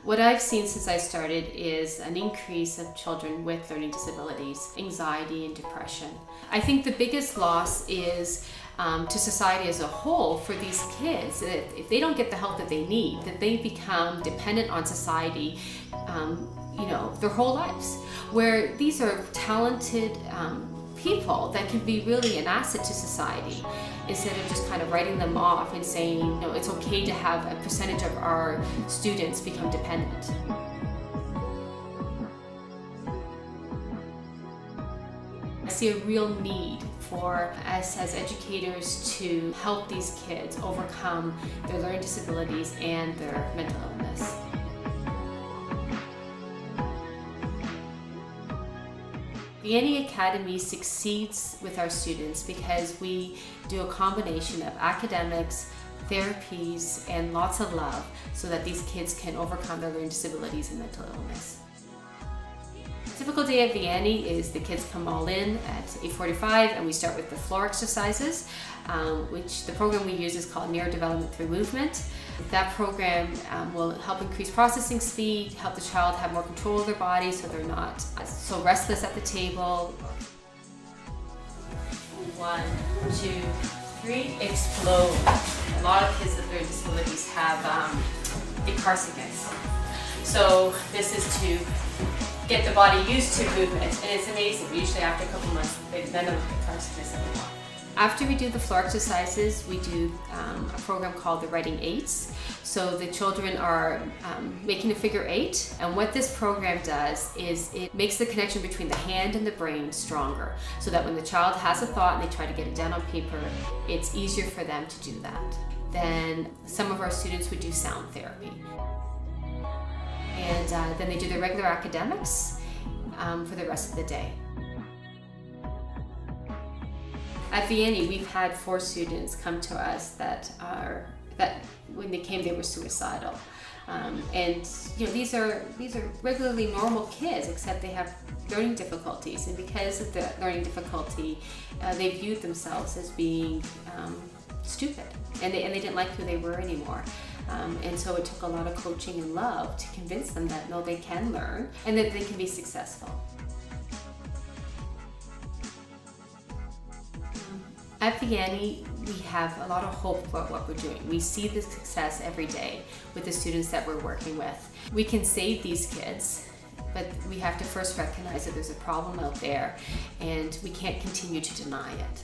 What I've seen since I started is an increase of children with learning disabilities, anxiety and depression. I think the biggest loss is to society as a whole for these kids. If they don't get the help that they need, that they become dependent on society their whole lives, where these are talented people that can be really an asset to society, instead of just kind of writing them off and saying, it's okay to have a percentage of our students become dependent. I see a real need for us as educators to help these kids overcome their learning disabilities and their mental illness. Vianney Academy succeeds with our students because we do a combination of academics, therapies, and lots of love so that these kids can overcome their learning disabilities and mental illness. A typical day at Vianney is the kids come all in at 8:45 and we start with the floor exercises, which the program we use is called Neurodevelopment Through Movement. That program will help increase processing speed, help the child have more control of their body so they're not so restless at the table. 1, 2, 3, explode. A lot of kids with learning disabilities have big car sickness. So this is to get the body used to movement, and it's amazing. Usually after a couple months, none of them get car sickness anymore. After we do the floor exercises, we do a program called the Writing Eights. So the children are making a figure 8, and what this program does is it makes the connection between the hand and the brain stronger, so that when the child has a thought and they try to get it down on paper, it's easier for them to do that. Then some of our students would do sound therapy. And then they do their regular academics for the rest of the day. At Vianney, we've had 4 students come to us that when they came, they were suicidal. And these are regularly normal kids, except they have learning difficulties. And because of the learning difficulty, they viewed themselves as being stupid, and they didn't like who they were anymore. And so it took a lot of coaching and love to convince them that no, they can learn and that they can be successful. At Vianney, we have a lot of hope about what we're doing. We see the success every day with the students that we're working with. We can save these kids, but we have to first recognize that there's a problem out there and we can't continue to deny it.